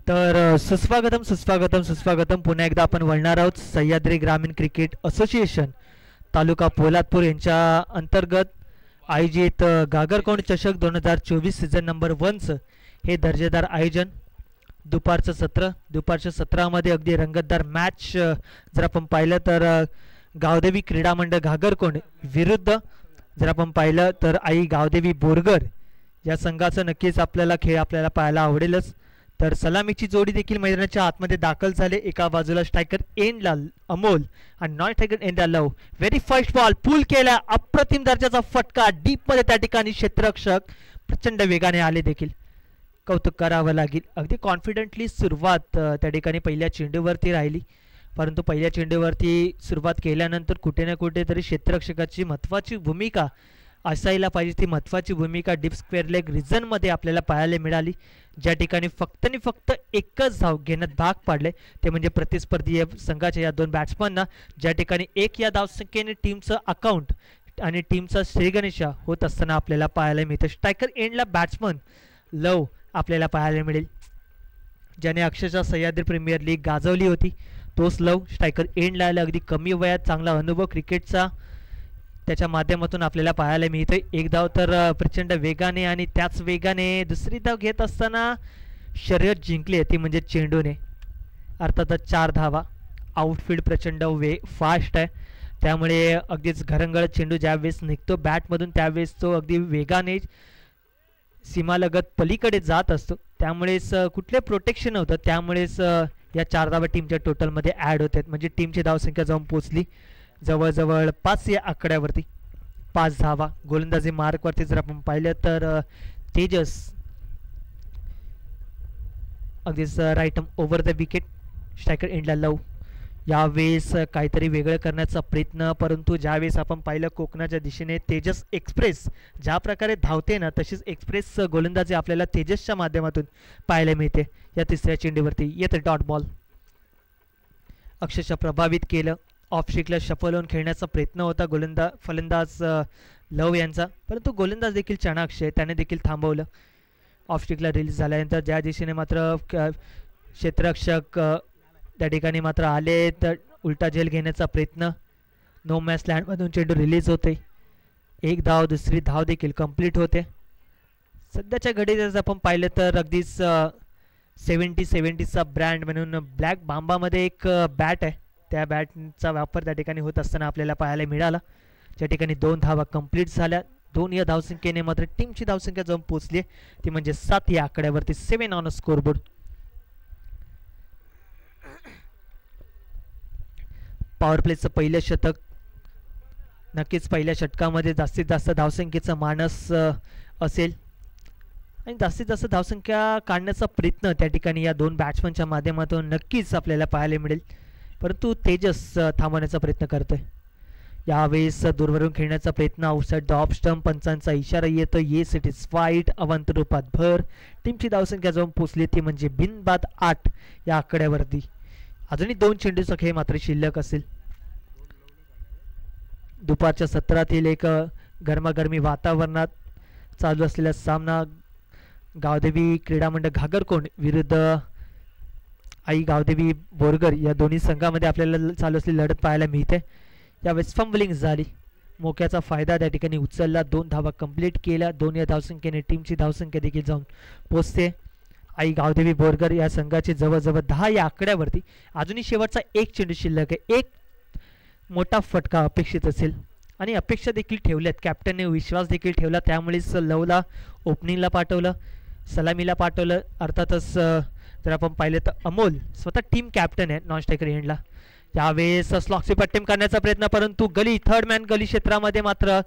तर सुस्वागतम सुस्वागतम सुस्वागतम पुन्हा एकदा आपण वळणार आहोत सह्याद्री ग्रामीण क्रिकेट असोसिएशन तालुका पोलादपूर यांच्या अंतर्गत आयोजित गागरकोंड चषक 2024 सीझन नंबर 1चं हे दर्जेदार आयोजन. दुपारच्या सत्रामध्ये अगदी रंगतदार मॅच जर आपण पाहिलं तर गावदेवी क्रीडा मंडळ घागरकोंड विरुद्ध जर आपण पाहिलं तर आई गावदेवी बोरगर या संघाचं नक्कीच आपल्याला खेळ आपल्याला पाहायला आवडेलच. तर सलामीची जोडी देखील मैदानाच्या आतमध्ये दाखल झाले. एका बाजूला स्ट्रायकर एंडला अमोल आणि नॉन स्ट्रायकर एंडला लव. व्हेरी फर्स्ट बॉल पुल केला, अप्रतिम दर्जाचा फटका डीपमध्ये त्या ठिकाणी क्षेत्ररक्षक प्रचंड वेगाने आले देखील कौतुक करावं लागेल. अगदी कॉन्फिडेंटली सुरुवात त्या ठिकाणी पहिल्या चेंडूवरती राहिली, परंतु पहिल्या चेंडूवरती सुरुवात केल्यानंतर कुठे ना कुठेतरी क्षेत्ररक्षकाची महत्त्वाची भूमिका असायला पाहिजे. ती महत्त्वाची भूमिका डीप स्क्वेअर लेग रिझनमध्ये आपल्याला पाहायला मिळाली, ज्या ठिकाणी फक्त एकच धाव घेण्यात भाग पाडले, ते म्हणजे प्रतिस्पर्धी संघाच्या या दोन बॅट्समनना, ज्या ठिकाणी एक या धावसंख्येने टीमचं अकाउंट आणि टीमचा श्रीगणेशा होत असताना आपल्याला पाहायला मिळतं. स्ट्रायकर एंडला बॅट्समन लव आपल्याला पाहायला मिळेल, ज्याने अक्षरशः सह्याद्री प्रीमियर लीग गाजवली होती. तोच लव स्ट्रायकर एंडला आला. अगदी कमी वयात चांगला अनुभव क्रिकेटचा त्याच्या माध्यमातून आपल्याला पाहायला मिळतोय. एक धाव तर प्रचंड वेगाने आणि त्याच वेगाने दुसरी धाव घेत असताना शर्यत जिंकली, ती म्हणजे चेंडूने. अर्थातच 4 धावा. आउटफील्ड प्रचंड फास्ट आहे, त्यामुळे अगदीच घरंगळत चेंडू ज्यावेळेस निघतो बॅटमधून त्यावेळेस तो अगदी वेगाने सीमालगत पलीकडे जात असतो, त्यामुळेच कुठले प्रोटेक्शन होतं, त्यामुळेच या 4 धावा टीमच्या टोटलमध्ये ॲड होतात. म्हणजे टीमची धावसंख्या जाऊन पोचली जवळजवळ 5 या आकड्यावरती. 5 धावा. गोलंदाजी मार्कवरती जर आपण पाहिलं तर तेजस अगदीच right over the wicket. Striker एंडला लव यावेळेस काहीतरी वेगळं करण्याचा प्रयत्न, परंतु ज्यावेळेस आपण पाहिलं कोकणाच्या दिशेने तेजस एक्सप्रेस ज्या प्रकारे धावते ना, तशीच एक्सप्रेस गोलंदाजी आपल्याला तेजसच्या माध्यमातून पाहायला मिळते. या तिसऱ्या चेंडूवरती येतं डॉट बॉल. अक्षरशः प्रभावित केलं. ऑफ स्ट्रिकला शफल होऊन खेळण्याचा प्रयत्न होता फलंदाज लव यांचा, परंतु गोलंदाज देखील चाणाक्ष आहे, त्याने देखील थांबवलं. ऑफ स्ट्रिकला रिलीज झाल्यानंतर ज्या दिशेने मात्र क्षेत्ररक्षक त्या ठिकाणी मात्र आले तर उलटा झेल घेण्याचा प्रयत्न. नो मॅच लँडमधून चेंडू रिलीज होते. एक धाव, दुसरी धाव देखील कंप्लीट होते. सध्याच्या घडीत जर आपण पाहिलं तर अगदीच 70-70चा ब्रँड म्हणून ब्लॅक बांबामध्ये एक बॅट आहे, त्या बॅटचा वापर त्या ठिकाणी होत असताना आपल्याला पाहायला मिळाला. ज्या ठिकाणी 2 धावा कंप्लीट झाल्या. 2 या धावसंख्येने मात्र टीमची धावसंख्या जाऊन पोचली, ती म्हणजे 7 या आकड्यावरती. 7 ऑन अ स्कोरबोर्ड. पॉवर प्लेचं पहिलं शतक. नक्कीच पहिल्या षटकामध्ये जास्तीत जास्त धावसंख्येचा मानस असेल आणि जास्तीत जास्त धावसंख्या काढण्याचा प्रयत्न त्या ठिकाणी या 2 बॅट्समनच्या माध्यमातून नक्कीच आपल्याला पाहायला मिळेल, परंतु तेजस थांबवण्याचा प्रयत्न करतोय. यावेळेस दूरवरून खेळण्याचा प्रयत्न. Outside the off stump. पंचांचा इशारा येतो. Yes it is wide. अवंत रूपात भर. टीमची धावसंख्या जाऊन पोचली, ती म्हणजे बिनबाद 8 या आकड्यावरती. अजूनही 2 चेंडूचा खेळ मात्र शिल्लक असेल. दुपारच्या सत्रातील एक गरमागरमी वातावरणात चालू असलेला सामना गावदेवी क्रीडा मंडळ घागरकोंड विरुद्ध आई गावदेवी बोरगर या दोन्ही संघामध्ये आपल्याला चालू असलेली लढत पाहायला मिळते. यावेळेस फंबलिंग झाली. मोक्याचा फायदा त्या ठिकाणी उचलला. 2 धावा कंप्लीट केल्या. 2 या धावसंख्येने टीमची धावसंख्या देखील जाऊन पोचते. आई गावदेवी बोरगर या संघाची जवळजवळ 10 या आकड्यावरती. अजूनही शेवटचा एक चेंडू शिल्लक आहे. एक मोठा फटका अपेक्षित असेल आणि अपेक्षा देखील ठेवल्यात. कॅप्टनने विश्वास देखील ठेवला, त्यामुळेच लवला ओपनिंगला पाठवलं, सलामीला पाठवलं. अर्थातच जर आपण पाहिलं तर अमोल स्वतः टीम कॅप्टन आहे नॉन स्ट्रायकर एंडला. यावेळेस स्लॉक स्वीप अटेम्प्ट करण्याचा प्रयत्न, परंतु थर्ड मॅन गली क्षेत्रामध्ये मात्र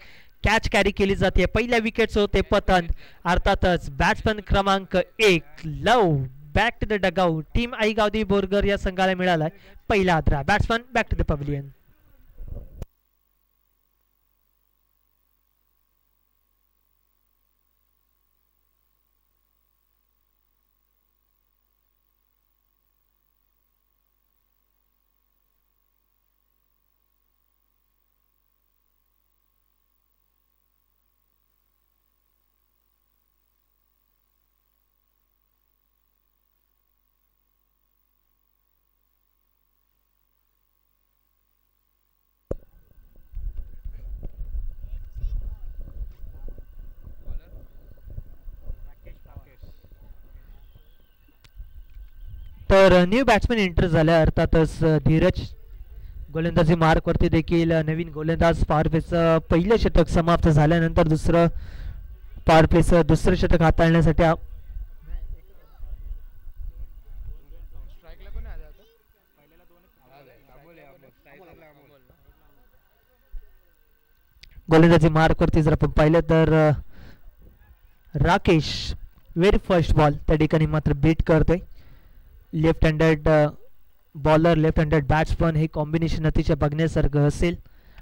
कॅच कॅरी केली जाते. पहिल्या विकेटचं होते पतन. अर्थातच बॅट्समन क्रमांक 1 love back to the dugout. Team Aai Gavdevi Borgar या संघाला मिळाला पहिला आदरा. Batsman back to the pavilion. तर न्यू बॅट्समॅन एंटर झाल्या अर्थातच धीरज गोलंदाजी मार्कवरती देखील नवीन गोलंदाज पॉवर प्लेचं पहिलं षटक समाप्त झाल्यानंतर दुसरं पॉवर प्लेचं दुसरं षटक हाताळण्यासाठी गोलंदाजी मार्कवरती जर आपण पाहिलं तर राकेश व्हेरी फर्स्ट बॉल त्या ठिकाणी मात्र बीट करतोय. Left handed bowler left handed batsman हे कॉम्बिनेशन अतिशय बघण्यासारखं असेल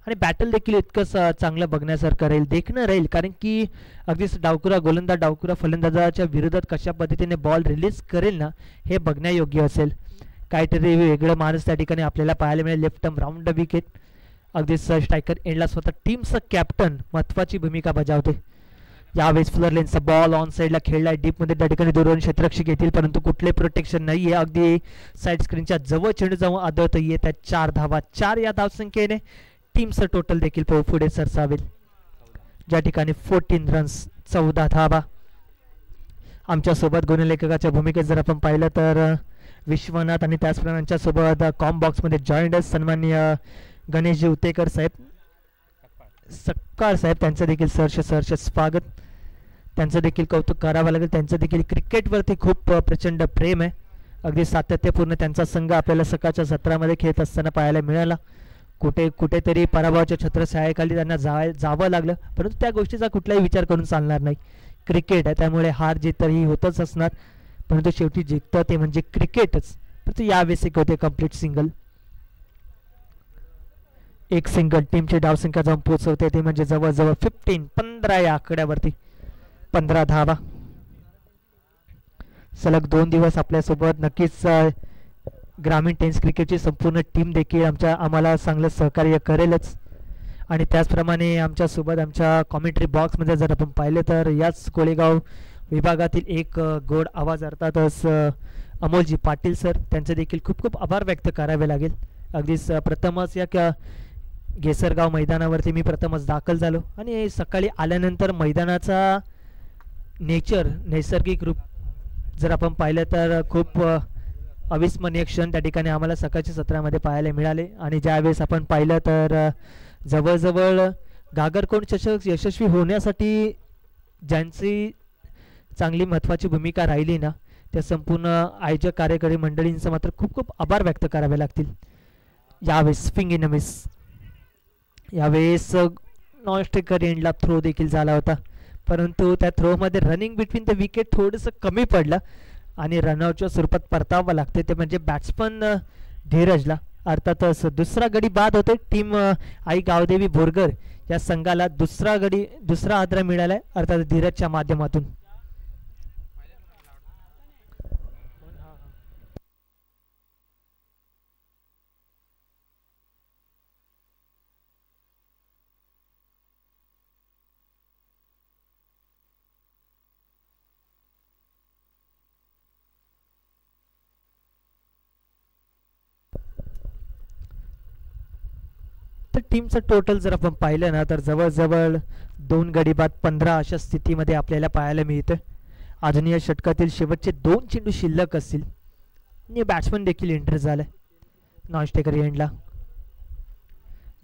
आणि बॅटल देखील इतकंच चांगलं बघण्यासारखं राहील देखणं राहील कारण की अगदीच डावकुरा गोलंदाज डावकुरा फलंदाजाच्या विरोधात कशा पद्धतीने बॉल रिलीज करेल ना हे बघण्यायोग्य असेल. काहीतरी वेगळं माणूस त्या ठिकाणी आपल्याला पाहायला मिळेल. Left term round the wicket अगदीच स्ट्रायकर एंडला स्वतः टीमचं कॅप्टन महत्त्वाची भूमिका बजावते. यावेळेस फ्लर लेन्सचा बॉल ऑन साईडला खेळलाय डीपमध्ये त्या ठिकाणी दोन क्षेत्ररक्षक येतील परंतु कुठले प्रोटेक्शन नाही आहे. अगदी साईड स्क्रीनच्या जवळ चेंडू जाऊन आदळत येत्या 4 धावा 4 या धावसंख्येने टीमचं टोटल देखील पुढे सरसावेल ज्या ठिकाणी 14 रन्स 14 धावा. आमच्यासोबत गुणलेखकाच्या भूमिकेत जर आपण पाहिलं तर विश्वनाथ आणि त्याचप्रमाणे आमच्यासोबत कॉम बॉक्समध्ये जॉईंट सन्माननीय गणेशजी उतेकर साहेब सक्कार साहेब त्यांचं देखील सहर्ष स्वागत. त्यांचं देखील कौतुक करावं लागेल. त्यांचं देखील क्रिकेटवरती खूप प्रचंड प्रेम आहे. अगदी सातत्यपूर्ण त्यांचा संघ आपल्याला सकाळच्या सत्रामध्ये खेळत असताना पाहायला मिळाला. कुठेतरी पराभवाच्या छत्रछायाखाली त्यांना जावं लागलं परंतु त्या गोष्टीचा कुठलाही विचार करून चालणार नाही. क्रिकेट आहे त्यामुळे हार जीत तर ही होतच असणार परंतु शेवटी जिंकतं ते म्हणजे क्रिकेटच. परंतु यावेळेस एक होते कम्प्लीट सिंगल एक सिंगल टीमची धावसंख्या जाऊन पोहोचवते ते म्हणजे जवळजवळ 15 या आकड्यावरती 15 धावा. सलग 2 दिवस आपल्यासोबत नक्कीच ग्रामीण टेनिस क्रिकेटची संपूर्ण टीम देखील आम्हाला चांगलं सहकार्य करेलच. आणि त्याचप्रमाणे आमच्यासोबत आमच्या कॉमेंट्री बॉक्समध्ये जर आपण पाहिलं तर याच कोळेगाव विभागातील एक गोड आवाज अर्थातच अमोलजी पाटील सर त्यांचे देखील खूप खूप आभार व्यक्त करावे लागेल. अगदीच प्रथमच या घेसरगाव मैदानावरती मी प्रथमच दाखल झालो आणि सकाळी आल्यानंतर मैदानाचा नैसर्गिक रूप जर आपण पाहिलं तर खूप अविस्मरणीय क्षण त्या ठिकाणी आम्हाला सकाळच्या सत्रामध्ये पाहायला मिळाले. आणि ज्यावेळेस आपण पाहिलं तर जवळजवळ घागरकोंड चषक यशस्वी होण्यासाठी ज्यांची चांगली महत्त्वाची भूमिका राहिली ना त्या संपूर्ण आयोजक कार्यकारी मंडळींचं मात्र खूप खूप आभार व्यक्त करावे लागतील. यावेळेस स्विंग इन अ मिस यावेळेस नॉन स्ट्रायकर एंडला थ्रो देखील झाला होता परंतु त्या थ्रोमध्ये रनिंग बिटवीन द विकेट थोडंसं कमी पडलं आणि रनआउटच्या स्वरूपात परतावं लागते ते म्हणजे बॅट्समन धीरजला. अर्थातच दुसरा गडी बाद होते. टीम आई गावदेवी बोरगर या संघाला दुसरा आदरा मिळाला आहे अर्थात धीरजच्या माध्यमातून. टीमचं टोटल जर आपण पाहिलं ना तर जवळजवळ 2 गडी बाद 15 अशा स्थितीमध्ये आपल्याला पाहायला मिळतं. अजून या षटकातील शेवटचे 2 चेंडू शिल्लक असतील आणि बॅट्समन देखील एंटर झालाय नॉन स्ट्रायकर एंडला.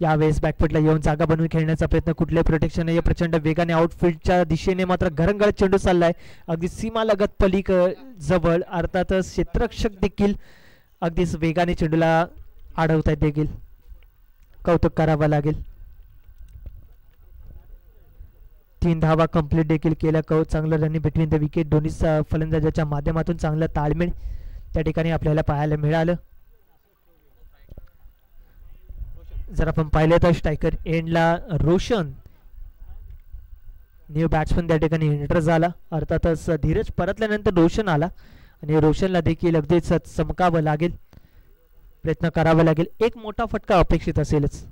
यावेळेस बॅकफुटला येऊन जागा बनवून खेळण्याचा प्रयत्न कुठल्याही प्रोटेक्शन नाही. प्रचंड वेगाने आउटफील्डच्या दिशेने मात्र घरंगळत चेंडू चाललाय अगदी सीमालगत जवळ. अर्थातच क्षेत्ररक्षक देखील अगदीच वेगाने चेंडूला अडवत आहेत देखील कौतुक करावं लागेल. 3 धावा कंप्लीट देखील केल्या. चांगलं रनिंग बिटवीन द विकेट दोन्ही फलंदाजाच्या माध्यमातून चांगलं ताळमेळ त्या ठिकाणी आपल्याला पाहायला मिळालं. जर आपण पाहिलं तर स्ट्रायकर एंडला रोशन न्यू बॅट्समन त्या ठिकाणी एंटर झाला. अर्थातच धीरज परतल्यानंतर रोशन आला आणि रोशनला देखील अगदीच चमकावं लागेल प्रयत्न करावा लागेल. एक मोठा फटका अपेक्षित असेलच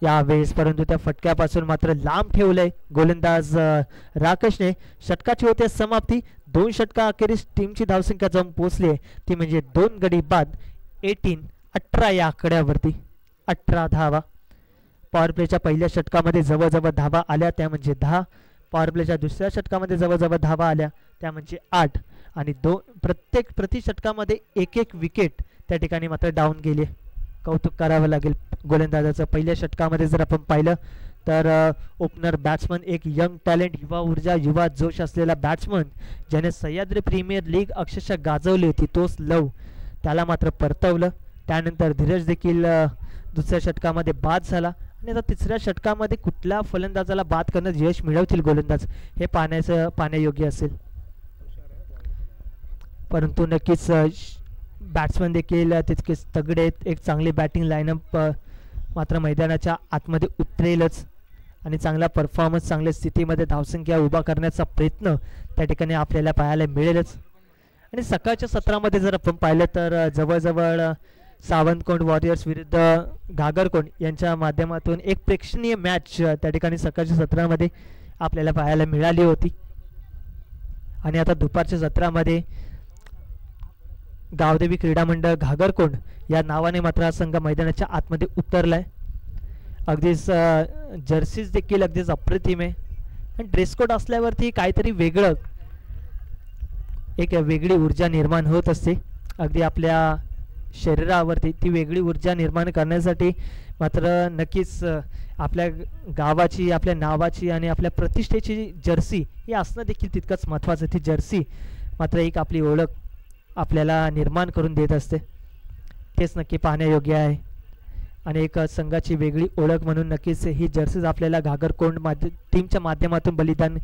यावेळेस परंतु त्या फटक्यापासून मात्र लांब ठेवलंय गोलंदाज राकेशने. षटकाची होते समाप्ती. 2 षटका अखेरीस टीमची धावसंख्या जाऊन पोहोचली ती म्हणजे 2 गडी बाद 18 या आकड्यावरती 18 धावा. पॉवर प्लेच्या पहिल्या षटकामध्ये जवळजवळ धावा आल्या त्या म्हणजे 10. पॉवर प्लेच्या दुसऱ्या षटकामध्ये जवळजवळ धावा आल्या त्या म्हणजे 8 आणि प्रति षटकामध्ये एक एक विकेट त्या ठिकाणी मात्र डाऊन गेली. कौतुक करावं लागेल गोलंदाजाचं. पहिल्या षटकामध्ये जर आपण पाहिलं तर ओपनर बॅट्समन एक यंग टॅलेंट, युवा ऊर्जा, युवा जोश असलेला बॅट्समन ज्याने सह्याद्री प्रीमियर लीग अक्षरशः गाजवली होती, तोच लव, त्याला मात्र परतवलं. त्यानंतर धीरज देखील दुसऱ्या षटकामध्ये बाद झाला आणि आता तिसऱ्या षटकामध्ये कुठल्या फलंदाजाला बाद करण्यात यश मिळवतील गोलंदाज हे पाहण्यायोग्य असेल. परंतु नक्कीच बॅट्समन देखील तितकेच तगडे आहेत. एक चांगली बॅटिंग लाईनअप मात्र मैदानाच्या आतमध्ये उतरेलच आणि चांगला परफॉर्मन्स, चांगल्या स्थितीमध्ये धावसंख्या उभा करण्याचा प्रयत्न त्या ठिकाणी आपल्याला पाहायला मिळेलच. आणि सकाळच्या सत्रामध्ये जर आपण पाहिलं तर जवळजवळ सावंतकोंड वॉरियर्स विरुद्ध घागरकोंड यांच्या माध्यमातून एक प्रेक्षणीय मॅच त्या ठिकाणी सकाळच्या सत्रामध्ये आपल्याला पाहायला मिळाली होती. आणि आता दुपारच्या सत्रामध्ये गावदेवी क्रीडा मंडळ घागरकोंड या नावाने मात्र हा संघ मैदानाच्या आतमध्ये उतरलाय. अगदीच जर्सीज देखील अगदीच अप्रतिम आहे आणि ड्रेस कोड असल्यावरती काहीतरी वेगळं, एक वेगळी ऊर्जा निर्माण होत असते. अगदी आपल्या शरीरावरती ती वेगळी ऊर्जा निर्माण करण्यासाठी मात्र नक्कीच आपल्या गावाची, आपल्या नावाची आणि आपल्या प्रतिष्ठेची जर्सी ही असणं देखील तितकंच महत्त्वाचं. ती जर्सी मात्र एक आपली ओळख आपल्याला निर्माण करून देत असते. तेच नक्की पाहण्यायोग्य आहे आणि एक संघाची वेगळी ओळख म्हणून नक्कीच ही जर्सीज आपल्याला घागरकोंड टीमच्या माध्यमातून बलिदान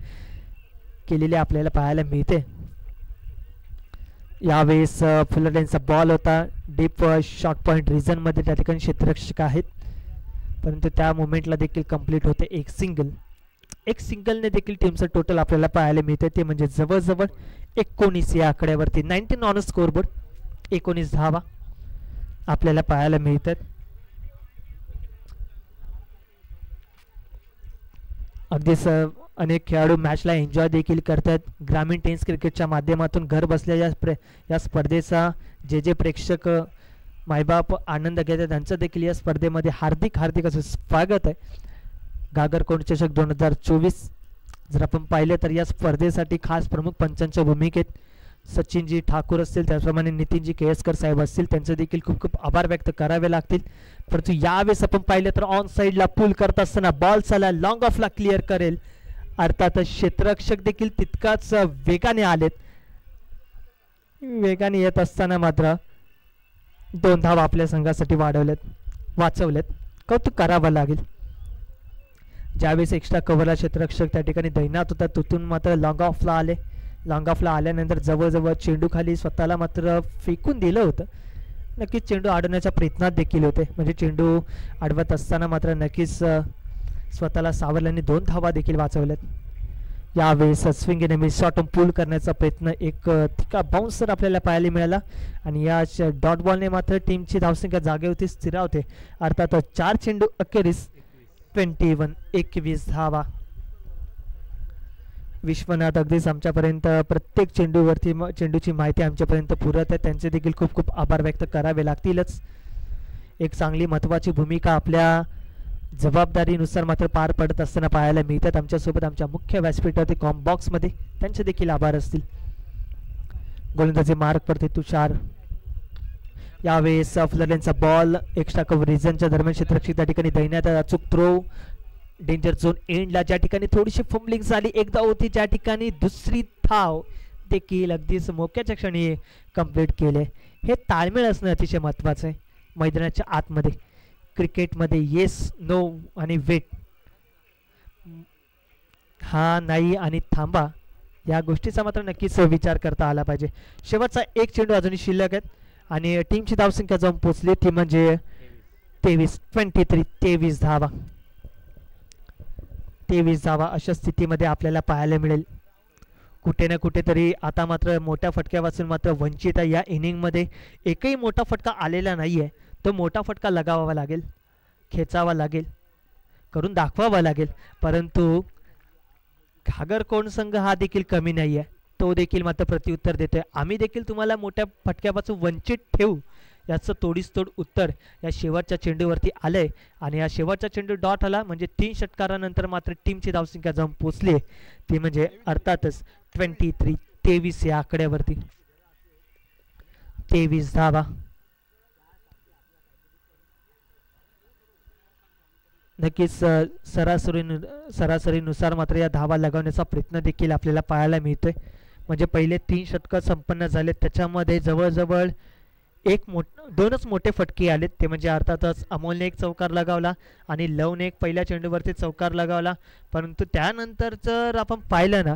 केलेले आपल्याला पाहायला मिळते. यावेळेस फुलरलेनचा बॉल होता डीप शॉर्ट पॉईंट रिजनमध्ये, त्या ठिकाणी क्षेत्ररक्षक आहेत परंतु त्या मोमेंटला देखील कंप्लीट होते एक सिंगलने देखील टीमचं टोटल आपल्याला पाहायला मिळते. ते म्हणजे जवळजवळ 19 या आकड्यावरती 19 ऑन स्कोरबोर्ड, 19 धावा आपल्याला पाहायला मिळतात. अगदीच अनेक खेळाडू मॅचला एन्जॉय देखील करतात. ग्रामीण टेनिस क्रिकेटच्या माध्यमातून घर बसल्या या स्पर्धेचा जे प्रेक्षक मायबाप आनंद घेतात त्यांचं देखील या स्पर्धेमध्ये हार्दिक असं स्वागत आहे. घागरकोंड चषक 2024 जर आपण पाहिलं तर या स्पर्धेसाठी खास प्रमुख पंचांच्या भूमिकेत सचिनजी ठाकूर असतील, त्याचप्रमाणे नितीनजी केळसकर साहेब असतील, त्यांचे देखील खूप आभार व्यक्त करावे लागतील. परंतु यावेळेस आपण पाहिलं तर ऑन साईडला पुल करत असताना बॉल चला लॉंग ऑफला क्लिअर करेल. अर्थातच क्षेत्ररक्षक देखील तितकाच वेगाने आलेत. वेगाने येत असताना मात्र 2 धावा आपल्या संघासाठी वाचवलेत. कौतुक करावं लागेल. ज्यावेळेस एक्स्ट्रा कव्हरला क्षेत्ररक्षक त्या ठिकाणी दैनात होता, तिथून मात्र लॉंग ऑफला आल्यानंतर जवळजवळ चेंडू खाली स्वतःला मात्र फेकून दिलं होतं. नक्कीच चेंडू अडवण्याच्या प्रयत्नात देखील होते, म्हणजे चेंडू अडवत असताना मात्र नक्कीच स्वतःला सावरल्याने 2 धावा देखील वाचवल्यात. यावेळेस स्विंग एन मिस शॉट पूल करण्याचा प्रयत्न एक तिका बाउन्सर आपल्याला पाहायला मिळाला आणि या डॉट बॉलने मात्र टीमची धावसंख्या जागेवरती स्थिरावते. अर्थात 4 चेंडू अखेरीस 21 धावा. विश्वनाथ अगदीच आमच्यापर्यंत प्रत्येक चेंडूची माहिती आमच्यापर्यंत पुरत आहे. त्यांचे देखील खूप आभार व्यक्त करावे लागतीलच. एक चांगली महत्त्वाची भूमिका आपल्या जबाबदारीनुसार मात्र पार पडत असताना पाहायला मिळतात. आमच्यासोबत आमच्या मुख्य व्यासपीठावरती कॉम बॉक्समध्ये त्यांचे देखील आभार असतील. गोलंदाजी मार्क पडते तुषार. यावेळेस फुलरलेनचा बॉल एक्स्ट्रा कव्हर रिजनच्या दरम्यान क्षेत्ररक्षक त्या ठिकाणी दैन्यात अचूक थ्रो डेंजर झोन एंडला, ज्या ठिकाणी थोडीशी फंबलिंग झाली एकदा होती, ज्या ठिकाणी दुसरी धाव देखील अगदीच मोक्याच्या क्षणी कंप्लीट केले. हे ताळमेळ असणं अतिशय महत्त्वाचं आहे मैदानाच्या आतमध्ये. क्रिकेटमध्ये येस नो आणि वेट, हा नाही आणि थांबा, या गोष्टीचा मात्र नक्कीच विचार करता आला पाहिजे. शेवटचा एक चेंडू अजूनही शिल्लक आहेत आणि टीमची धावसंख्या जाऊन पोचली ती म्हणजे 23 धावा. 23 धावा अशा स्थितीमध्ये आपल्याला पाहायला मिळेल. कुठे ना कुठेतरी आता मात्र मोठ्या फटक्यापासून मात्र वंचित आहे. या इनिंगमध्ये एकही मोठा फटका आलेला नाही आहे. तो मोठा फटका लगावावा लागेल, खेचावा लागेल, करून दाखवावा लागेल. परंतु घागरकोंड संघ हा देखील कमी नाही आहे, तो देखील मात्र प्रत्युत्तर देतोय. आम्ही देखील तुम्हाला मोठ्या फटक्यापासून वंचित ठेवू, याचं तोडीस तोड उत्तर या शेवटच्या चेंडूवरती आलंय आणि या शेवटचा चेंडू डॉट आला म्हणजे 3 षटकारानंतर मात्र टीमची धावसंख्या जाऊन पोचली. ती म्हणजे अर्थातच 23 या आकड्यावरती. 23 धावा. नक्कीच सरासरीनुसार मात्र या धावा लगावण्याचा प्रयत्न देखील आपल्याला पाहायला मिळतोय. म्हणजे पहिले 3 षटक संपन्न झाले, त्याच्यामध्ये जवळजवळ दोनच मोठे फटके आलेत. ते म्हणजे अर्थातच अमोलने एक चौकार लगावला आणि लवने एक पहिल्या चेंडूवरती चौकार लगावला. परंतु त्यानंतर जर आपण पाहिलं ना,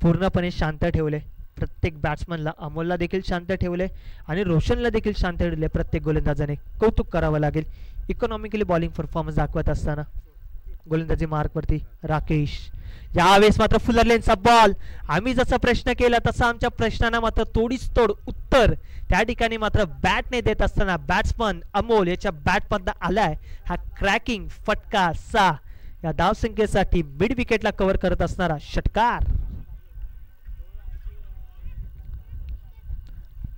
पूर्णपणे शांत ठेवले प्रत्येक बॅट्समनला. अमोलला देखील शांत ठेवले आणि रोशनला देखील शांत ठेवले प्रत्येक गोलंदाजाने. कौतुक करावं लागेल इकॉनॉमिकली बॉलिंग परफॉर्मन्स दाखवत असताना. गोलंदाजी मार्कवरती राकेश. यावेळेस मात्र फुलरलेनचा बॉल. आम्ही जसा प्रश्न केला तसा आमच्या प्रश्नांना मात्र तोडीस तोड उत्तर त्या ठिकाणी मात्र बॅटने देत असताना बॅट्समन अमोल याच्या बॅटमधनं आलाय हा क्रॅकिंग फटका 6 या धावसंख्येसाठी मिड विकेटला कव्हर करत असणारा षटकार.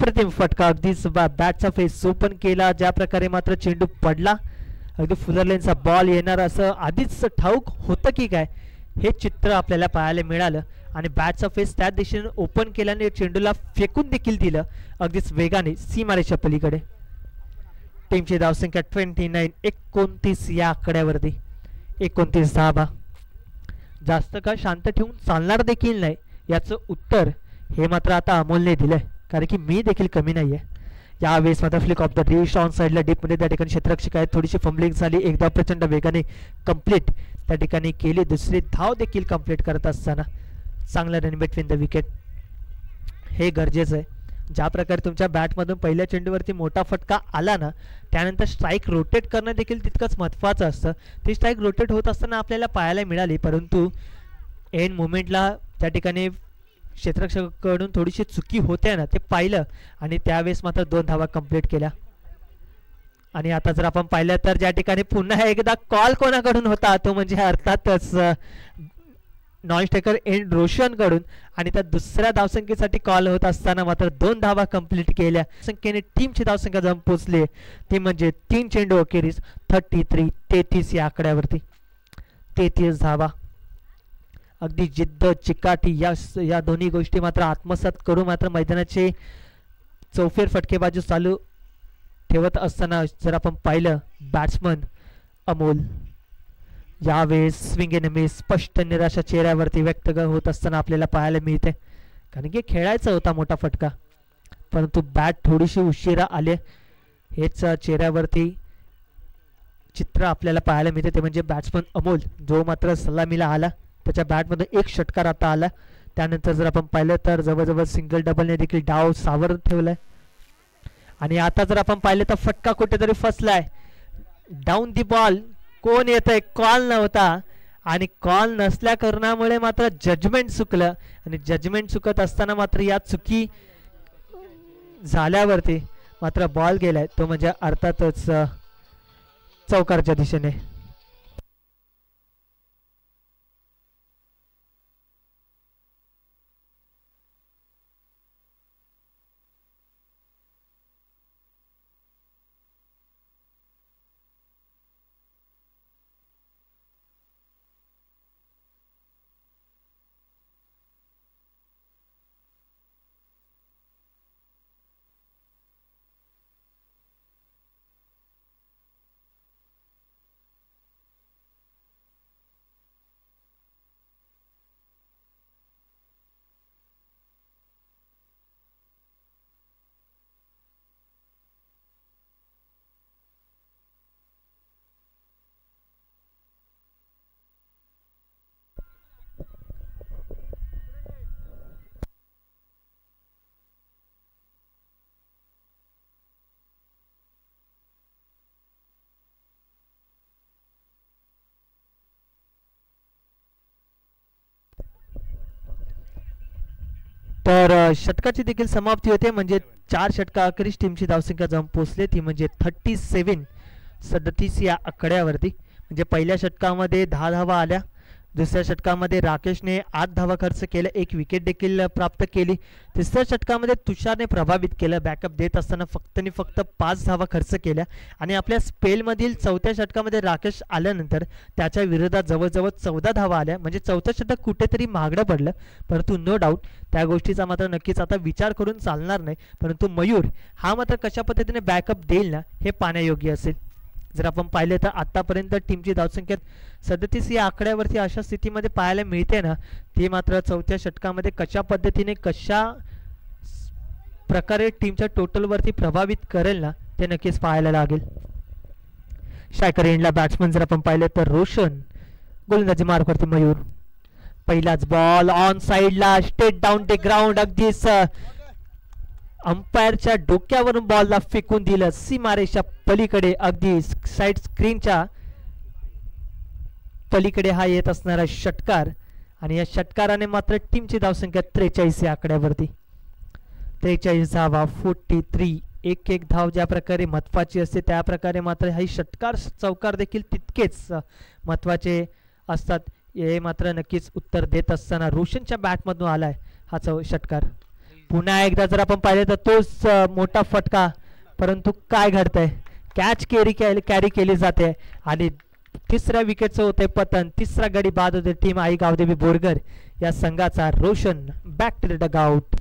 प्रतिम फटका अगदीच बॅटचा फेस ओपन केला. ज्या प्रकारे मात्र चेंडू पडला, अगदी फुलरलेनचा बॉल येणार असं आधीच ठाऊक होतं की काय हे चित्र आपल्याला पाहायला मिळालं. आणि बॅटचा फेस त्या दिशेने ओपन केल्याने चेंडूला फेकून देखील दिलं अगदीच वेगाने सीमारेषा पलीकडे. टीमची धावसंख्या 29 या आकड्यावरती. 29 धावा. जास्त काळ शांत ठेवून चालणार देखील नाही याचं उत्तर हे मात्र आता अमोलने दिलंय, कारण की मी देखील कमी नाहीये. यावेळेस मात्र flick of the dish on साईडला डीपमध्ये त्या ठिकाणी क्षेत्ररक्षक आहेत. थोडीशी फंबलिंग झाली. एकदा प्रचंड वेगाने कंप्लीट त्या ठिकाणी केली. दुसरी धाव देखील कंप्लीट करत असताना चांगला रन बिटवीन द विकेट हे गरजेचं आहे. ज्या प्रकारे तुमच्या बॅटमधून पहिल्या चेंडूवरती मोठा फटका आला ना, त्यानंतर स्ट्राईक रोटेट करणं देखील तितकंच महत्त्वाचं असतं. ती स्ट्राईक रोटेट होत असताना आपल्याला पाहायला मिळाली, परंतु एंड मोमेंटला त्या ठिकाणी क्षेत्ररक्षकाकडून थोडीशी चुकी होते ना, ते पाहिलं आणि त्यावेळेस मात्र 2 धावा कंप्लीट केल्या. आणि आता जर आपण पाहिलं तर ज्या ठिकाणी पुन्हा एकदा कॉल कोणाकडून होता तो म्हणजे अर्थातच नॉन स्ट्रायकर एंड रोशन कडून. आणि त्या दुसऱ्या धावसंख्येसाठी कॉल होत असताना मात्र 2 धावा कंप्लीट केल्या. संख्येने टीमची धावसंख्या जाऊन पोहोचली ती म्हणजे 3 चेंडू अखेरीस 33 या आकड्यावरती. 33 धावा. अगदी जिद्द चिकाटी या दोन्ही गोष्टी मात्र आत्मसात करून मात्र मैदानाचे चौफेर फटकेबाजी चालू ठेवत असताना जर आपण पाहिलं बॅट्समन अमोल यावेळेस स्विंग एंड मिस स्पष्ट निराशा चेहऱ्यावरती व्यक्त होत असताना आपल्याला पाहायला मिळते, कारण की खेळायचा होता मोठा फटका परंतु बॅट थोडीशी उशिरा आले हेच चेहऱ्यावरती चित्र आपल्याला पाहायला मिळते. ते म्हणजे बॅट्समन अमोल जो मात्र सलामीला आला, त्याच्या बॅटमध्ये एक षटकार आता आला. त्यानंतर जर आपण पाहिलं तर जवळजवळ सिंगल डबलने देखील डाव सावरत ठेवलाय. आणि आता जर आपण पाहिलं तर फटका कुठेतरी फसलाय. डाऊन दी बॉल कोण येतंय, कॉल नव्हता आणि कॉल नसल्या कारणामुळे मात्र जजमेंट चुकलं. आणि जजमेंट चुकत असताना मात्र या चुकी झाल्यावरती मात्र बॉल गेलाय, तो म्हणजे अर्थातच चौकारच्या दिशेने. तर षटकाची देखील समाप्ती होते, म्हणजे 4 षटका अखेरीस टीमची धावसंख्या जाऊन पोहोचली ती म्हणजे 37 या आकड्यावरती. म्हणजे पहिल्या षटकामध्ये 10 धावा आल्या, दुसऱ्या षटकामध्ये राकेशने 8 धावा खर्च केल्या, 1 विकेट देखील प्राप्त केली. तिसऱ्या षटकामध्ये तुषारने प्रभावित केलं, बॅकअप देत असताना फक्त 5 धावा खर्च केल्या. आणि आपल्या स्पेलमधील चौथ्या षटकामध्ये राकेश आल्यानंतर त्याच्या विरोधात जवळजवळ 14 धावा आल्या, म्हणजे चौथं षटक कुठेतरी महागडं पडलं. परंतु नो डाऊट त्या गोष्टीचा मात्र नक्कीच आता विचार करून चालणार नाही. परंतु मयूर हा मात्र कशा पद्धतीने बॅकअप देईल ना, हे पाहण्यायोग्य असेल. जर आपण पाहिले तर आतापर्यंत टीमची धावसंख्या 37 या आकड्यावरती अशा स्थितीमध्ये पाहायला मिळते ना, ती मात्र चौथ्या षटकामध्ये कशा पद्धतीने कशा प्रकारे टीमच्या टोटलवरती प्रभावित करेल ना, ते नक्कीच पाहायला लागेल. स्ट्रायकर एंडला बॅट्समन जर आपण पाहिलं तर रोशन, गोलंदाजी मार्कवरती मयूर. पहिलाच बॉल ऑन साइडला, स्ट्रेट डाऊन द ग्राउंड, अगदीच अंपायरच्या डोक्यावरून बॉलला फेकून दिलं सीमारेषा पलीकडे, अगदी साइड स्क्रीनच्या पलीकडे हा येत असणारा षटकार. आणि या षटकाराने मात्र टीमची धावसंख्या 43 या आकड्यावरती. 43 धावा, 43. एक धाव ज्या प्रकारे महत्वाची असते त्या प्रकारे मात्र हा षटकार चौकार देखील तितकेच महत्वाचे असतात. हे मात्र नक्कीच उत्तर देत असताना रोशनच्या बॅटमधून आलाय हा षटकार. पुन्हा एकदा जर आपण पाहिलं तर तोच मोठा फटका, परंतु काय घडतंय, कॅच कॅरी केली जाते आणि तिसऱ्या विकेटचं होते पतन. तिसरा गडी बाद होते टीम आई गावदेवी बोरगर या संघाचा. Roshan back to the dugout.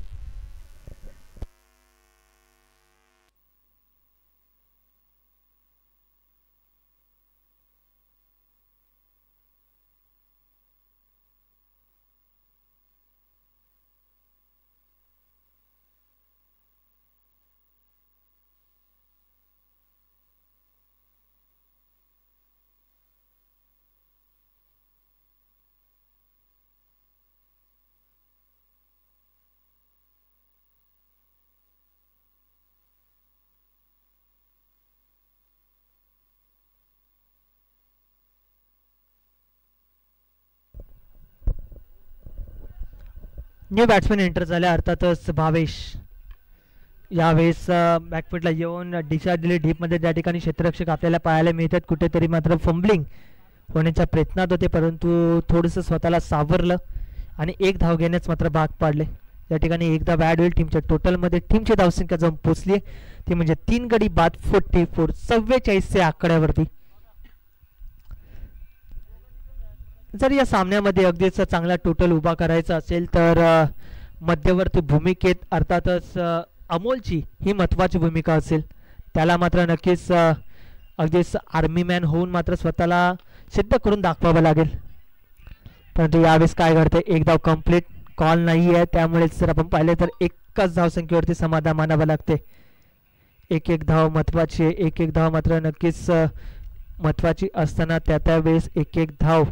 New batsman enter झाले, अर्थातच भावेश. यावेळेस बॅकफुटला येऊन दिशा दिली डीपमध्ये. त्या ठिकाणी क्षेत्ररक्षक आपल्याला पाहायला मिळतात, कुठेतरी मात्र फंबलिंग होण्याच्या प्रयत्नात होते, परंतु थोडंसं स्वतःला सावरलं आणि 1 धाव घेण्यास मात्र भाग पाडले. या ठिकाणी एकदा बॅड होईल टीमच्या टोटलमध्ये. टीमची धावसंख्या जाऊन पोचली ती म्हणजे 3 गडी बाद 44, 44 या आकड्यावरती. जर या सामन्यामध्ये अगदीच चांगला टोटल उभा करायचा असेल तर मध्यवर्ती भूमिकेत अर्थातच अमोलची ही महत्त्वाची भूमिका असेल. त्याला मात्र नक्कीच अगदीच आर्मी मॅन होऊन मात्र स्वतःला सिद्ध करून दाखवावं लागेल. परंतु यावेळेस काय घडते, 1 धाव कंप्लीट, कॉल नाही आहे, त्यामुळेच जर आपण पाहिले तर एकच धावसंख्येवरती समाधान मानावं लागते. 1 धाव महत्त्वाची आहे. 1 धाव मात्र नक्कीच महत्त्वाची असताना त्यावेळेस 1 धाव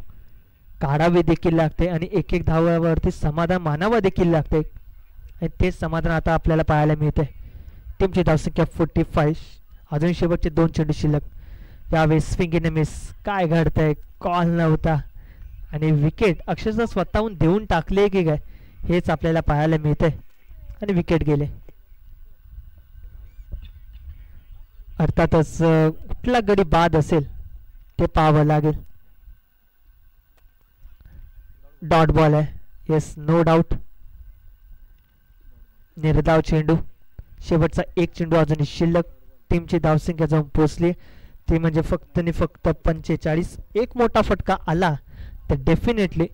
काढावी देखील लागते आणि 1 धावावरती समाधान मानावं देखील लागते. आणि तेच समाधान आता आपल्याला पाहायला मिळते. टीमची धावसंख्या 45, अजून शेवटचे 2 चेंडू शिल्लक. यावेळेस स्विंग इन मिस, काय घडतंय, कॉल नव्हता आणि विकेट अक्षरशः स्वतःहून देऊन टाकले की काय हेच आपल्याला पाहायला मिळते आणि विकेट गेले. अर्थातच कुठला गडी बाद असेल ते पाहावं लागेल. डॉट बॉल आहे, येस, नो डाऊट. निर्धाव चेंडू, शेवटचा 1 चेंडू अजूनही शिल्लक. टीमची धावसंख्या जाऊन पोचली ती म्हणजे फक्त 45. एक मोठा फटका आला तर डेफिनेटली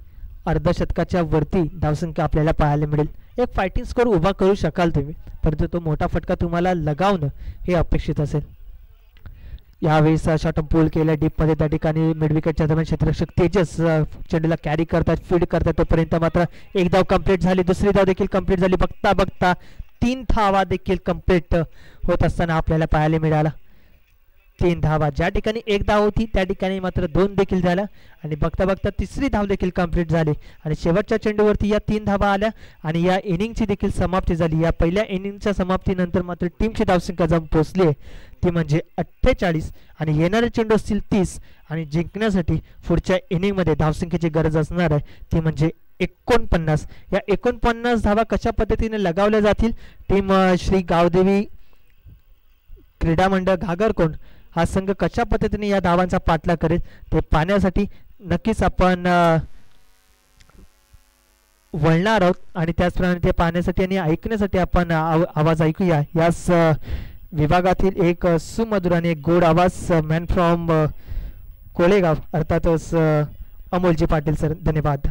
अर्धशतकाच्या वरती धावसंख्या आपल्याला पाहायला मिळेल. एक फायटिंग स्कोर उभा करू शकाल तुम्ही, परंतु तो मोठा फटका तुम्हाला लगावणं हे अपेक्षित असेल. यावेळेस शॉर्ट पूल केला डीपमध्ये, त्या ठिकाणी मिड विकेटच्या दरम्यान क्षेत्ररक्षक तेजस चेंडूला कॅरी करतात, फीड करतात. तोपर्यंत मात्र 1 धाव कंप्लीट झाली, दुसरी धाव देखील कंप्लीट झाली. बघता बघता 3 धावा देखील कंप्लीट होत असताना आपल्याला पाहायला मिळाला. 3 धावा, ज्या ठिकाणी 1 धाव होती त्या ठिकाणी मात्र 2 देखील झाल्या आणि बघता बघता तिसरी धाव देखील कंप्लीट झाली आणि शेवटच्या चेंडूवरती या 3 धावा आल्या आणि या इनिंगची देखील समाप्ती झाली. या पहिल्या इनिंगच्या समाप्तीनंतर मात्र टीमची धावसंख्या जाऊन पोहोचली ती म्हणजे 48 आणि येणारे चेंडू असतील 30 आणि जिंकण्यासाठी पुढच्या इनिंगमध्ये धावसंख्येची गरज असणार आहे ती म्हणजे 49. या 49 धावा कशा पद्धतीने लगावल्या जातील, टीम श्री गावदेवी क्रीडा मंडळ घागरकोंड हा संघ कशा पद्धतीने या धावांचा पाठलाग करेल ते पाहण्यासाठी नक्कीच आपण वळणार आहोत आणि त्याचप्रमाणे ते पाहण्यासाठी आणि ऐकण्यासाठी आपण आवाज ऐकूया. याच विभागातील एक सुमधुर आणि एक गोड आवाज मॅन फ्रॉम कोळेगाव अर्थातच अमोलजी पाटील सर. धन्यवाद.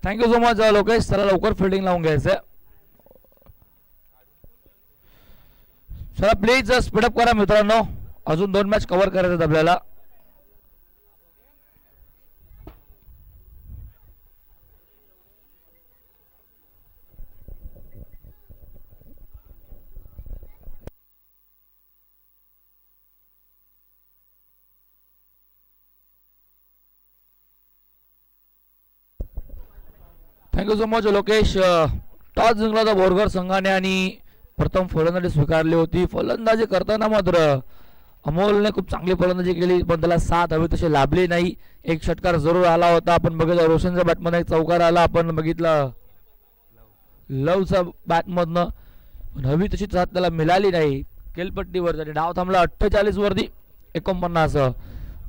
Thank you so much Lokesh. चला लवकर फिल्डिंग लावून घ्यायचं. चला प्लीज स्पीडअप करा मित्रांनो, अजून 2 मॅच कव्हर करायचं आपल्याला. Thank you so much Lokesh. Toss जिंकला होता बोरगर संघाने आणि प्रथम फलंदाजी स्वीकारली होती. फलंदाजी करताना मात्र अमोलने खूप चांगली फलंदाजी केली, पण त्याला साथ हवी तशी लाभली नाही. एक षटकार जरूर आला होता. आपण बघितलं रोशनच्या बॅटमधून एक चौकार आला, आपण बघितलं लवचा बॅटमधनं, पण हवी तशी साथ त्याला मिळाली नाही. केलपट्टीवर त्याने डाव थांबला 48 वरती 49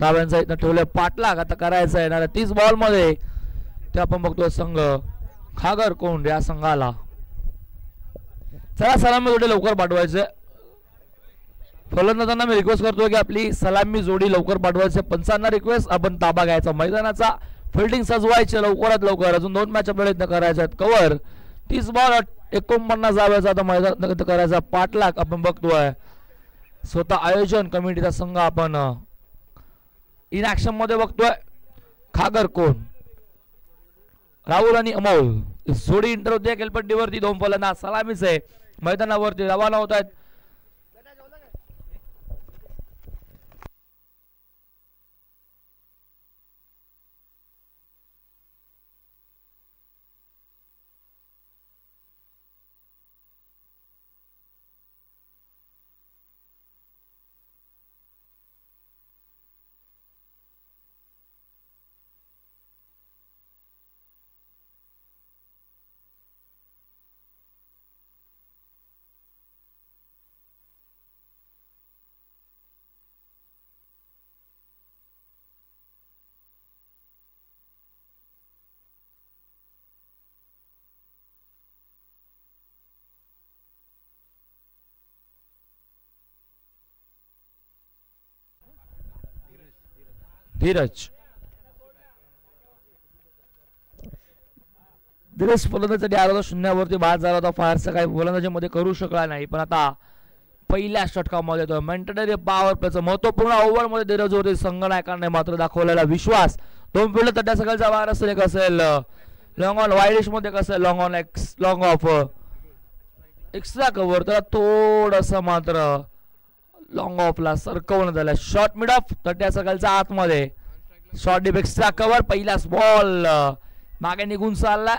धाव्यांचा इथं ठेवलं. पाठलाग आता करायचा येणार 30 बॉल मध्ये. ते आपण बघतोय संघ खागर कोंड या संघाला. चला सलामी जोडी लवकर पाठवायचं. फलंदाजांना मी रिक्वेस्ट करतोय की आपली सलामी जोडी लवकर पाठवायचं. पंचांना रिक्वेस्ट, आपण ताबा घ्यायचा मैदानाचा. फिल्डिंग सजवायचे लवकरात लवकर. अजून 2 मॅच प्रयत्न करायचे आहेत कव्हर. 30 बॉल 49 धाव्याचा आता मैदानात करायचा. पाठलाग आपण बघतोय. स्वतः आयोजन कमिटीचा संघ आपण इन ऍक्शन मध्ये बघतोय. खागर कोण राहुल आणि अमोल जोडी इंटर होते केलपट्टीवरती. 2 फलंदाज सलामीच आहे मैदानावरती रवाना होत आहेत. धीरज फलंदाजीसाठी आला होता. 0वरती बाद झाला होता. फारसं काही फलंदाजीमध्ये करू शकला नाही, पण आता पहिल्या षटकामध्ये तो मेंटेनरी पॉवर प्लेचं महत्वपूर्ण ओव्हरमध्ये धीरज होते. संघनायकांनी मात्र दाखवलेला विश्वास. 2 फिल्ड तट्या सकाळचा वार असेल, एक असेल लॉंग ऑन वाईडिश मध्ये, कसं long on long of extra cover. तर थोडस मात्र लॉंग ऑफला सरकवण्यात झालं. शॉर्ट मिड ऑफ तट्या सकाळचा आतमध्ये. Short deep extra cover. पहिलाच बॉल मागे निघून चालला,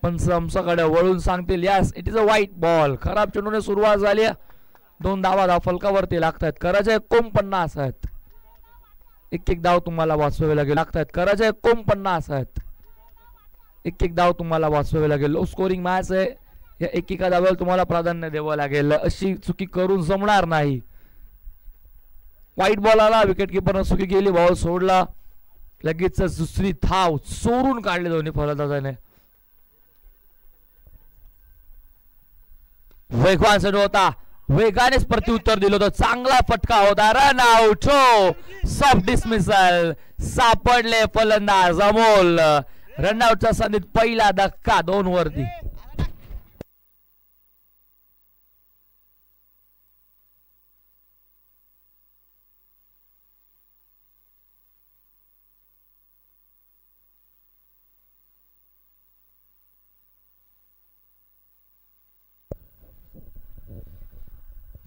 पण समसाकडे वळून सांगतील yes it is a white ball. खराब चेंडूने सुरुवात झाली. 2 धावा फलकावरती लागतात. करायचे 49 आहेत. एक धाव तुम्हाला वाचवावे लागेल. लागतात करायचे 49 आहेत. एक एक धाव तुम्हाला वाचवावे लागेल. लो स्कोरिंग मॅच आहे, या एकेका धावेला तुम्हाला प्राधान्य द्यावं लागेल. अशी चुकी करून जमणार नाही. वाईट बॉल आला, विकेट किपरनं चुकी केली, बॉल सोडला, लगेच दुसरी धाव चोरून काढली दोन्ही फलंदाजाने. वेगवान चेंडू होता, वेगानेच प्रत्युत्तर दिलं होतं, चांगला फटका होता, रन आउट. सॉफ्ट डिसमिसल, सापडले फलंदाज अमोल. रनआउटच्या संधीत पहिला धक्का 2 वरती.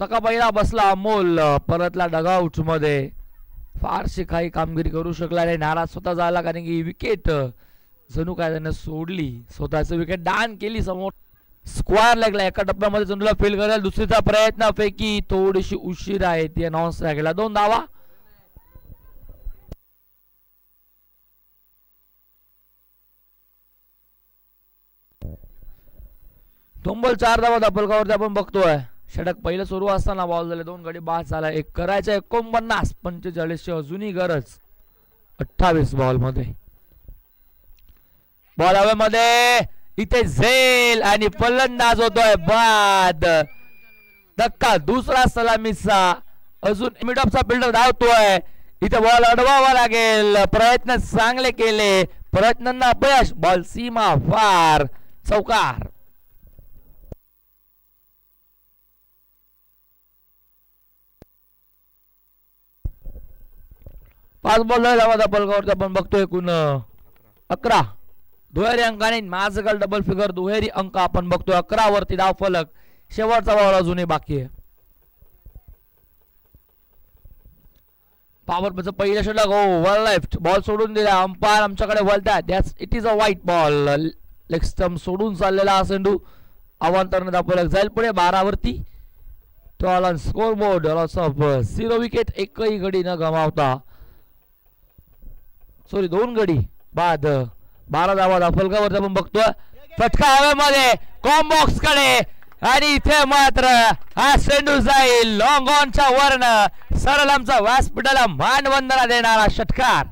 धक्का पहिला बसला अमोल, परतला डगआउट मध्ये. फारशी काही कामगिरी करू शकला नाही, नाराज स्वतः झाला, कारण की विकेट जणू काय त्याने सोडली, स्वतःच विकेट दान केली समोर. स्क्वायर लेगला एका टप्प्यामध्ये चेंडूला फील करेल. दुसरीचा प्रयत्न पैकी थोडीशी उशीर आहे, ती नॉन स्ट्राईक गेला. 2 धावा. बॉल 4 धावा दापलगावरती आपण बघतोय. षटक पहिलं सुरू असताना बॉल झाले, 2 गडी बाद झाला. एक करायचं 49, 45ची अजूनही गरज 28 बॉल मध्ये. बॉल हवेमध्ये, इथे झेल आणि फलंदाज होतोय बाद. धक्का दुसरा सलामीचा. अजून मिडऑफचा फिल्डर धावतोय, इथे बॉल अडवावा लागेल. प्रयत्न चांगले केले, प्रयत्नांना अपयश. बॉल सीमा पार, चौकार. 5 बॉल झाला डबलवरती आपण बघतोय. एकूण 11 दुहेरी अंकाने माझगल डबल फिगर दुहेरी अंक आपण बघतोय. 11 वरती धाव फलक. शेवटचा बॉल अजूनही बाकी आहे. पॉवर प्लेचं पहिलं षटक. हो, वर लेफ्ट बॉल सोडून दिला. अंपायर आमच्याकडे वळतात. It is a white ball. Leg stump सोडून चाललेला हा चेंडू अवांतराने धाव फलक जाईल पुढे 12 वरती. तो आला score board. Loss of 0 wicket, एकही गडी न गमावता, सॉरी 2 गडी बाद. 12 धावा फलकावरती आपण बघतोय. फटका हवेमध्ये कॉम्बॉक्स कडे, आणि इथे मात्र हा चेंडू जाईल लॉंग ऑनच्या वरन. सरळ आमचा व्यासपीठाला मानवंदना देणारा षटकार.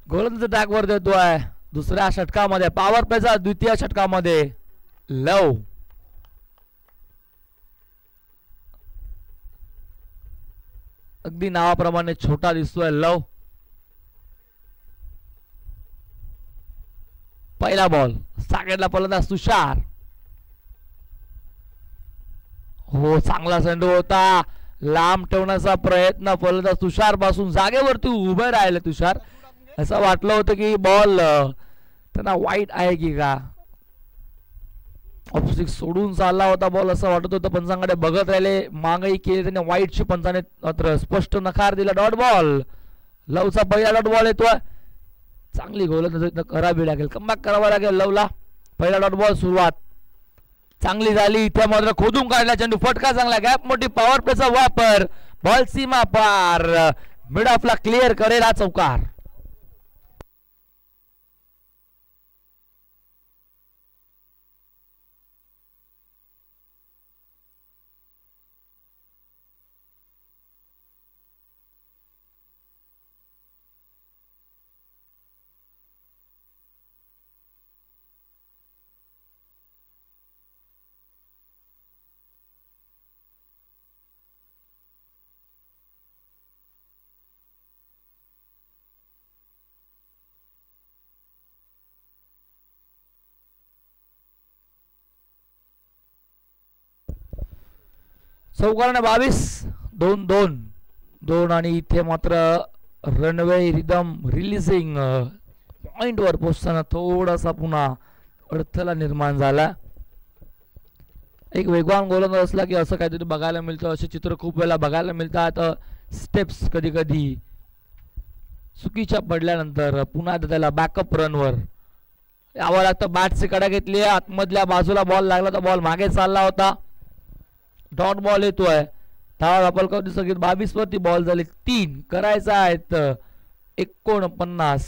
गोलंदाज टॅग वर देतोय दुसऱ्या षटकामध्ये. पॉवर प्लेचा द्वितीय षटकामध्ये लव. अगदी नावाप्रमाणे छोटा दिसतोय लव. पहिला बॉल साकेटला फलंदाज तुषार. हो, चांगला चेंडू होता. लांब ठेवण्याचा प्रयत्न फलंदाज तुषार पासून. जागेवरती उभे राहिले तुषार. असं वाटलं होतं की बॉल त्यांना वाईट आहे की का. ऑफस्टिक सोडून चालला होता बॉल असं वाटत होतं. पंचांकडे बघत राहिले, मागही केली त्याने वाईटची. पंचाने मात्र स्पष्ट नकार दिला. Dot ball. लवचा पहिला डॉट बॉल येतोय. चांगली गोलंदाजी करावी लागेल, कमबॅक करावा लागेल लवला. पहिला डॉट बॉल सुरुवात चांगली झाली. इथे मात्र खोदून काढला चेंडू. फटका चांगला. गॅप मोठी. पॉवर प्लेचा वापर. बॉल सीमा पार. मिड ऑफला क्लिअर करेल हा चौकार. चौकाराने 22-2-2 आणि इथे मात्र रनवे रिदम रिलीजिंग पॉइंटवर पोहोचताना थोडासा पुन्हा अडथळा निर्माण झाला. एक वेगवान गोलंदाज असला की असं काहीतरी बघायला मिळतं. असे चित्र खूप वेळा बघायला मिळतात. स्टेप्स कधी कधी चुकीच्या पडल्यानंतर पुन्हा त्याला बॅकअप रनवर यावं लागतं. बॅटची कडा घेतली, आतमधल्या बाजूला बॉल लागला तर बॉल मागे चालला होता. डॉट बॉल येतोय. धावा दापल करून 22 वरती बॉल झाले 3 करायचा आहेत 49.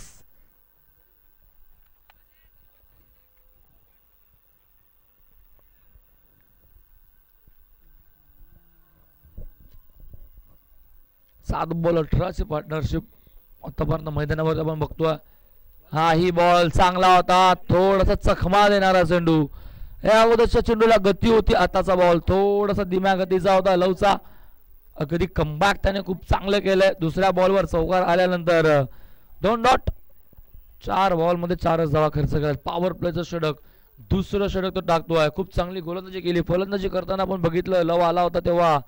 सात बॉल 18ची पार्टनरशिप आतापर्यंत मैदानावर आपण बघतोय. हा ही बॉल चांगला होता. थोडासा चखमा देणारा चेंडू. या अगोदरच्या चेंडूला गती होती. आताचा बॉल थोडासा धीम्या गतीचा होता. लवचा कधी कमबॅक त्याने खूप चांगलं केलंय. दुसऱ्या बॉलवर चौकार आल्यानंतर 2 डॉट. 4 बॉलमध्ये 4च धावा खर्च केल्यात. पॉवर प्लेचं षटक, दुसरं षटक तो टाकतोय. खूप चांगली गोलंदाजी केली. फलंदाजी करताना आपण बघितलं लव आला होता तेव्हा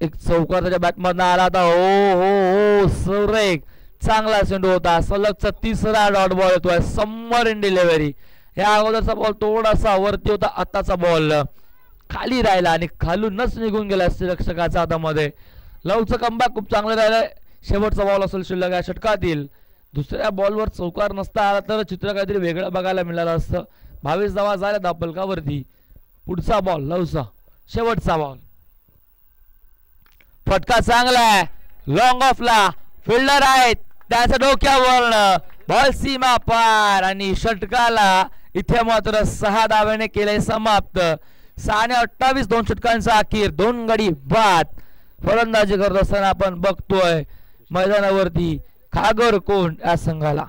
एक चौकार त्याच्या बॅटमधनं आला होता. हो हो हो सुरेख चांगला चेंडू होता. सलगचा 3रा डॉट बॉल येतोय. Summer in delivery. या अगोदरचा बॉल थोडासा वरती होता. आताचा बॉल खाली राहिला आणि खालूनच निघून गेला रक्षकाच्या हातामध्ये. लवचं कमबॅक खूप चांगलं राहिलंय. शेवटचा बॉल असेल शिल्लक या षटकातील. दुसऱ्या बॉलवर चौकार नसता आला तर चित्र काहीतरी वेगळं बघायला मिळालं असतं. 22 धावा झाल्या धापलकावरती. पुढचा बॉल लवचा शेवटचा बॉल. फटका चांगला आहे. लॉंग ऑफला फिल्डर आहेत त्याच्या डोक्यावर बॉल सीमा पार आणि षटकाला इथे मात्र 6 धाव्याने केले समाप्त. 6-28 2 षटकांचा अखेर 2 गडी बाद. फलंदाजी करत असताना आपण बघतोय मैदानावरती खागरकोंड या संघाला.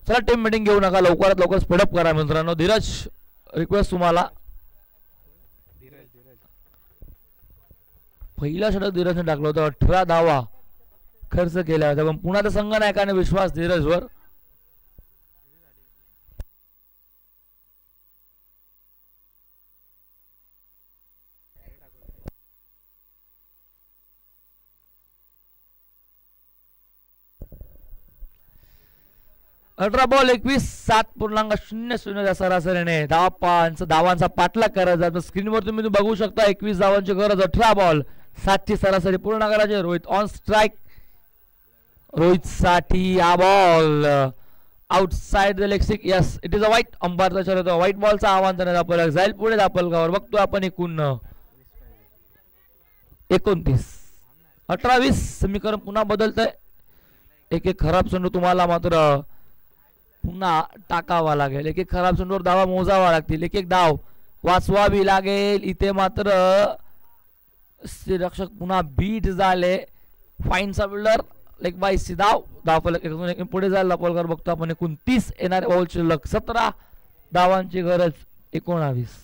चला टीम मीटिंग घेऊ नका. लवकरात लवकर स्पीडअप करा मित्रांनो. धीरज रिक्वेस्ट तुम्हाला. पहिला षटक धीरजने टाकलं होतं. 18 धावा खर्च केल्या होत्या पण पुन्हा तर संघनायकाने विश्वास धीरजवर. बॉल 21 7.00 सरासरीने धावांचा पाठलाग करायचा. स्क्रीनवर तुम्ही बघू शकता 21 धावांची गरज. 18 बॉल 7ची सरासरी पूर्ण करायची. Rohit on strike. रोहित साठी हा ball outside the leg. Yes it is a wide. अंपायरचा इशारा होता. व्हाईट बॉलचा आव्हान त्याने दाखवलं. जाईल पुढे दापलगावर. बघतो आपण 29 18-20 समीकरण पुन्हा बदलतंय. एक खराब चेंडू तुम्हाला मात्र पुन्हा टाकावा लागेल. एक खराब चेंडूवर धावा मोजावा लागतील. एक धाव वाचवावी लागेल. इथे मात्र रक्षक पुन्हा बीट झाले. फाईनचा बिल्डर लेग बाईसची धाव फलक पुढे जायला दापलकर. बघतो आपण 29 येणारे बॉल शिल्लक. 17 धावांची गरज. 19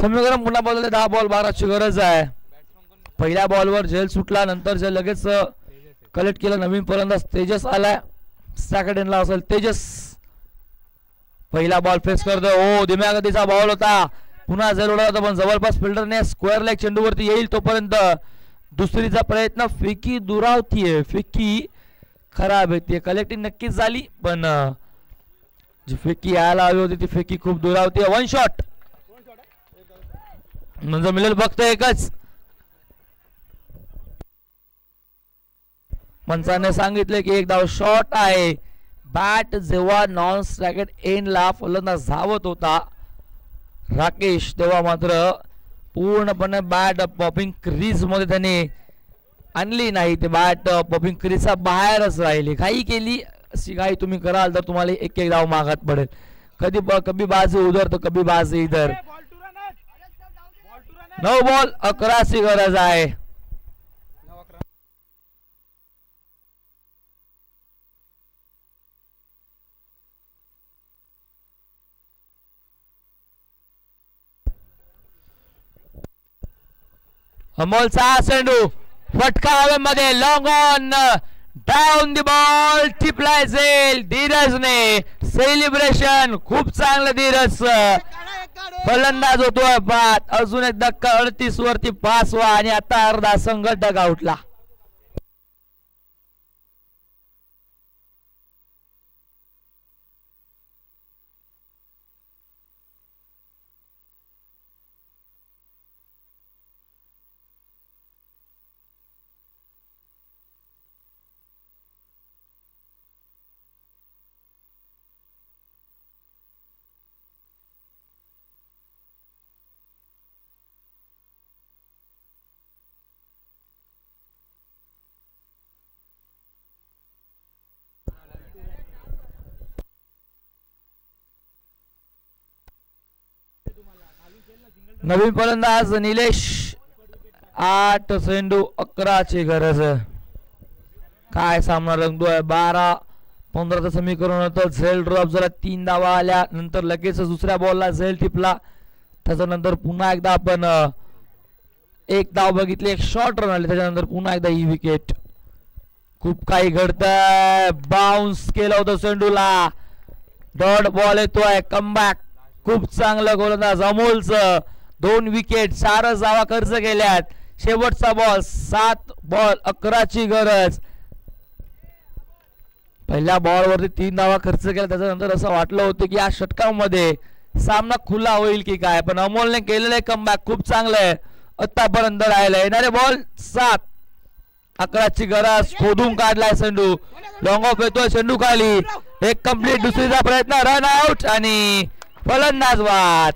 समीकरण पुन्हा बदलले. 10 बॉल 12 ची गरज आहे. पहिल्या बॉलवर झेल सुटला, नंतर झेल लगेच कलेक्ट केलं. नवीन फलंदाज तेजस आलाय. सेकंड इनला असेल तेजस. पहिला बॉल फेस करतो. ओ धीम्या गतीचा बॉल होता. पुन्हा झेल उडवला होता पण जवळपास फिल्डरने स्क्वेअर लेग चेंडूवरती येईल तोपर्यंत दुसरीचा प्रयत्न. फेकी दुरावतीये. फेकी खराब आहे. कलेक्टिंग नक्कीच झाली पण जी फेकी यायला हवी होती ती फेकी खूप दुरावतीये. 1 शॉट म्हणजे मिळेल फक्त एकच. पंचाने सांगितले की एक धाव शॉट आहे. बॅट जेव्हा नॉन स्ट्रायकेट एंडला फलंदाज धावत होता राकेश तेव्हा मात्र पूर्णपणे बॅट पॉपिंग क्रीज मध्ये त्याने आणली नाही. ते बॅट पॉपिंग क्रीजच्या बाहेरच राहिली. घाई केली अशी घाई तुम्ही कराल तर तुम्हाला एक एक धाव मागत पडेल. कभी बाजू उधर तर कभी बाजू इधर. 9 बॉल 11 ची गरज आहे. अमोलचा चेंडू फटका हवेमध्ये. Long on down the ball. टिपलाय झेल. धीरजने सेलिब्रेशन खूप चांगलं. धीरज फलंदाज होतोय बाद. अजून एक धक्का 38 वरती 5 वा आणि आता अर्धा संघ डगआउटला. नवीन फलंदाज निलेश. 8 चेंडू 11 ची गरज. काय सामना रंगतोय. 12-15 समीकरण होतं. झेल ड्रॉप झाला. 3 धावा आल्या. नंतर लगेच दुसऱ्या बॉलला झेल टिपला. त्याच्यानंतर पुन्हा एकदा आपण एक धाव बघितली. एक शॉर्ट रन आले. त्याच्यानंतर पुन्हा एकदा ही विकेट. खूप काही घडतंय. बाउन्स केलं होतं चेंडूला. डॉट बॉल येतोय. कमबॅक खूप चांगलं गोलंदाज अमोलचं. 2 विकेट 4 धावा खर्च केल्यात. शेवटचा बॉल. 7 बॉल 11 ची गरज. पहिल्या बॉलवरती 3 धावा खर्च केल्या. त्याच्यानंतर असं वाटलं होतं की या षटकामध्ये सामना खुला होईल की काय पण अमोलने केलेलं कमबॅक खूप चांगलं आहे. आतापर्यंत राहिलं. येणारे बॉल 7 11 ची गरज. खोदून काढलाय चेंडू. लॉंग ऑफ येतोय चेंडू खाली. एक कंप्लीट. दुसरीचा प्रयत्न. रन आउट आणि फलंदाज बाद.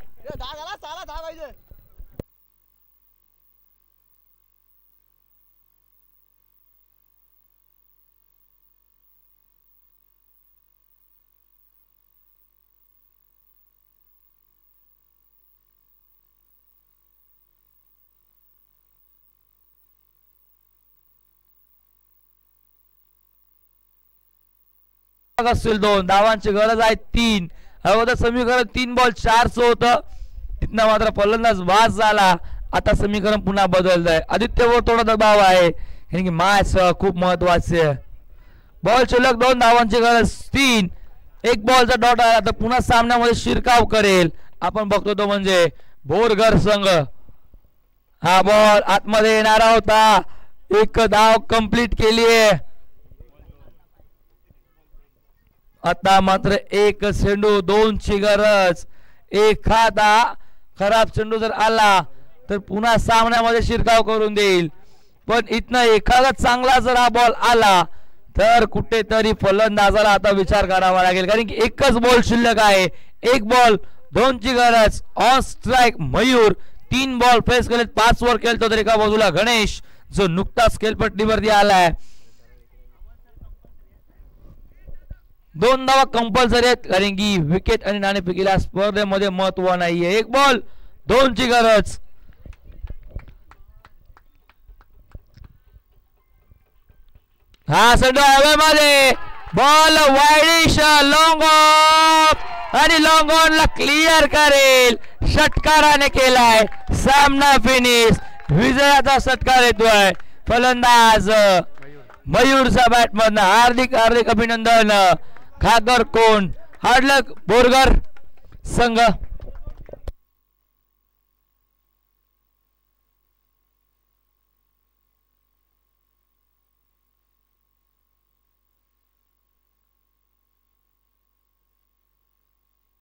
असतील 2 धावांची गरज आहे. 3 अगोदर समीकरण 3 बॉल 4 चं होतं. तिथनं मात्र फलंदाज बाद झाला. आता समीकरण पुन्हा बदलत आहे. आदित्यवर थोडा दबाव आहे कारण की मॅच खूप महत्वाची आहे. बॉल शिल्लक 2 धावांची गरज. 3 एक बॉलचा डॉट आला तर पुन्हा सामन्यामध्ये शिरकाव करेल. आपण बघतो तो म्हणजे बोरगर संघ. हा बॉल आतमध्ये येणारा होता. एक धाव कंप्लीट केली आहे. आता मात्र एक चेंडू 2 ची गरज. एखादा खराब चेंडू जर आला तर पुन्हा सामन्यामध्ये शिरकाव करून देईल. पण इथनं एखादा चांगला जर हा बॉल आला तर कुठेतरी फलंदाजाला आता विचार करावा लागेल कारण की एकच बॉल शिल्लक आहे. 1 बॉल 2 ची गरज. On strike Mayur. 3 ball face केलेत. 5 वर खेळतो तर एका बाजूला गणेश जो नुकताच खेळपट्टीवरती आलाय. 2 धावा कंपल्सरी आहेत कारण की विकेट आणि नाणेफेकीला स्पर्धेमध्ये महत्व नाहीये. 1 बॉल 2 ची गरज. हा चेंडू हवेमध्ये बॉल वाईडिश लॉंग ऑफ आणि लॉंग ऑनला क्लिअर करेल. षटकाराने केलाय सामना फिनिश. विजयाचा षटकार येतोय फलंदाज मयूरचा बॅट मधनं. हार्दिक हार्दिक अभिनंदन. घागरकोंड हाडलक बोरगर संघ.